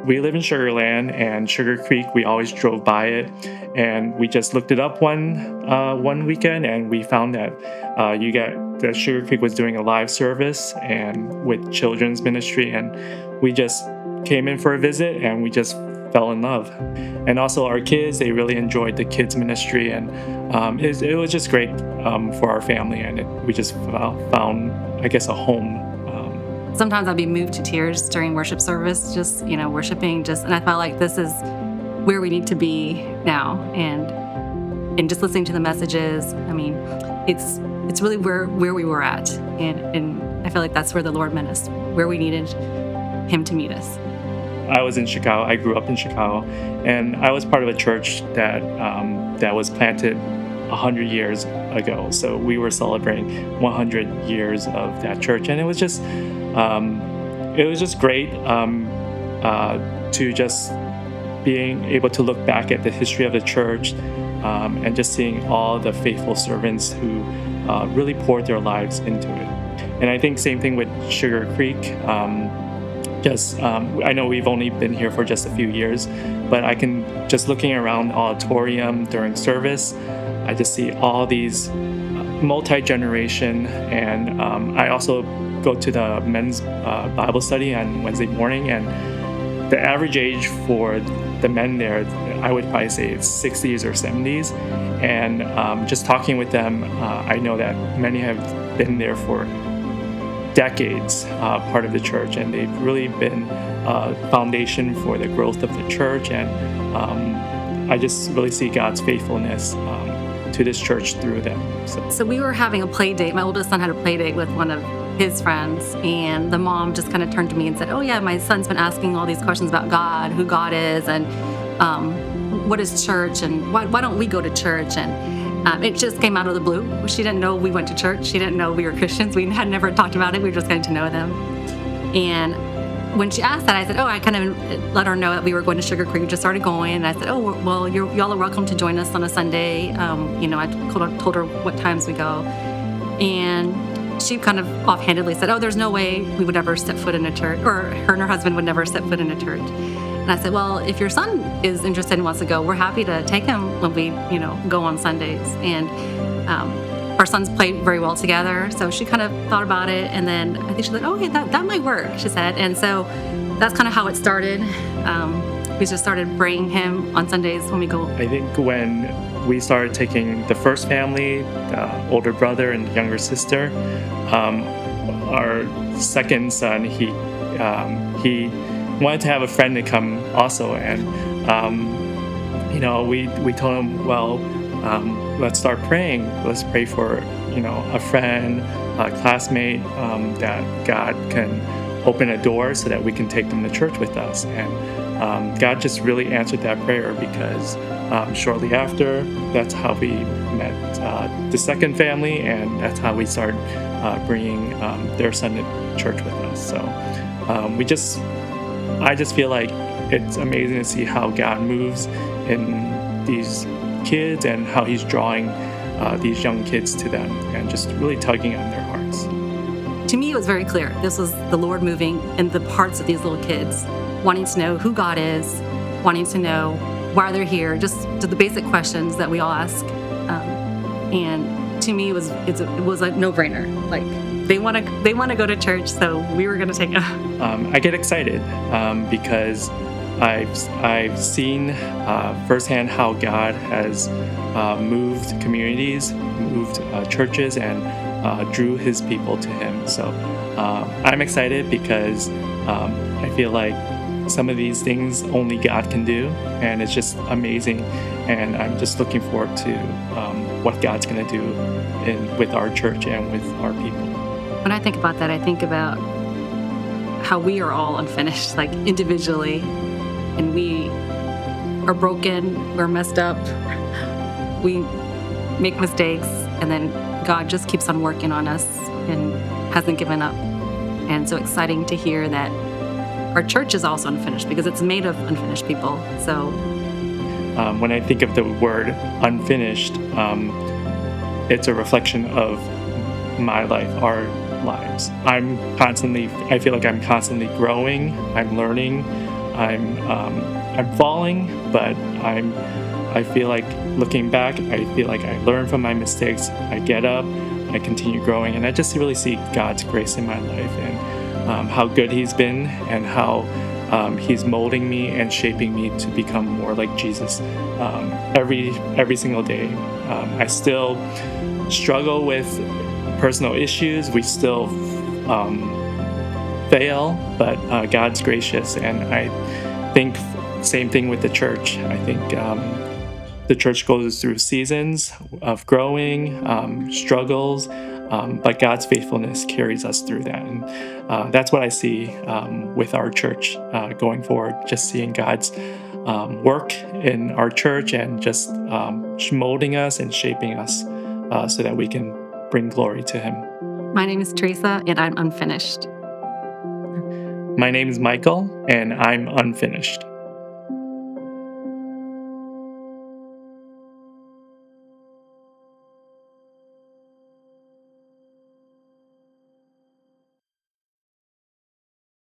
we live in Sugar Land, and Sugar Creek, we always drove by it, and we just looked it up one weekend, and we found that you get that Sugar Creek was doing a live service and with children's ministry, and we just came in for a visit, and we just fell in love. And also our kids, they really enjoyed the kids ministry, and it was just great for our family, and we just found, I guess, a home. Sometimes I'd be moved to tears during worship service, just, worshiping, and I felt like this is where we need to be now. And just listening to the messages, I mean, it's really where we were at. And I feel like that's where the Lord met us, where we needed Him to meet us. I was in Chicago. I grew up in Chicago, and I was part of a church that was planted 100 years ago. So we were celebrating 100 years of that church, and it was just great to just being able to look back at the history of the church and just seeing all the faithful servants who really poured their lives into it. And I think same thing with Sugar Creek. I know we've only been here for just a few years, but I can just looking around the auditorium during service, I just see all these multi-generation, and I also go to the men's Bible study on Wednesday morning, and the average age for the men there, I would probably say it's 60s or 70s, and just talking with them, I know that many have been there for decades, part of the church, and they've really been a foundation for the growth of the church, and I just really see God's faithfulness to this church through them. So we were having a play date. My oldest son had a play date with one of his friends, and the mom just kind of turned to me and said, "Oh yeah, my son's been asking all these questions about God, who God is, and what is church, and why don't we go to church?" And it just came out of the blue. She didn't know we went to church. She didn't know we were Christians. We had never talked about it. We were just getting to know them. And when she asked that, I said, I kind of let her know that we were going to Sugar Creek. We just started going. And I said, well, y'all are welcome to join us on a Sunday. I told her what times we go. And she kind of offhandedly said, there's no way we would ever set foot in a church, or her and her husband would never set foot in a church. And I said, well, if your son is interested and wants to go, we're happy to take him when we, go on Sundays. And our sons played very well together. So she kind of thought about it. And then I think she's like, yeah, that might work, she said. And so that's kind of how it started. We just started bringing him on Sundays when we go. I think when we started taking the first family, the older brother and younger sister, our second son, he wanted to have a friend to come also, and we told him, let's start praying. Let's pray for a friend, a classmate, that God can open a door so that we can take them to church with us. And God just really answered that prayer, because shortly after, that's how we met the second family, and that's how we started bringing their son to church with us. So I just feel like it's amazing to see how God moves in these kids and how He's drawing these young kids to them and just really tugging on their hearts. To me, it was very clear. This was the Lord moving in the hearts of these little kids, wanting to know who God is, wanting to know why they're here, just to the basic questions that we all ask. And to me, it was a no-brainer. Like, they want to go to church, so we were going to take them. I get excited because I've seen firsthand how God has moved communities, moved churches, and drew His people to Him. So I'm excited because I feel like some of these things only God can do, and it's just amazing. And I'm just looking forward to what God's going to do with our church and with our people. When I think about that, I think about how we are all unfinished, like individually, and we are broken, we're messed up, we make mistakes, and then God just keeps on working on us and hasn't given up. And so exciting to hear that our church is also unfinished, because it's made of unfinished people. So when I think of the word unfinished, it's a reflection of my life, our lives. I feel like I'm constantly growing, I'm learning, I'm falling, but I feel like looking back, I feel like I learn from my mistakes. I get up, I continue growing, and I just really see God's grace in my life and how good He's been and how He's molding me and shaping me to become more like Jesus every single day. I still struggle with personal issues. We still fail, but God's gracious, and I think same thing with the church. I think the church goes through seasons of growing, struggles, but God's faithfulness carries us through that, and that's what I see with our church going forward. Just seeing God's work in our church and just molding us and shaping us so that we can bring glory to Him. My name is Theresa, and I'm unfinished. My name is Michael, and I'm unfinished.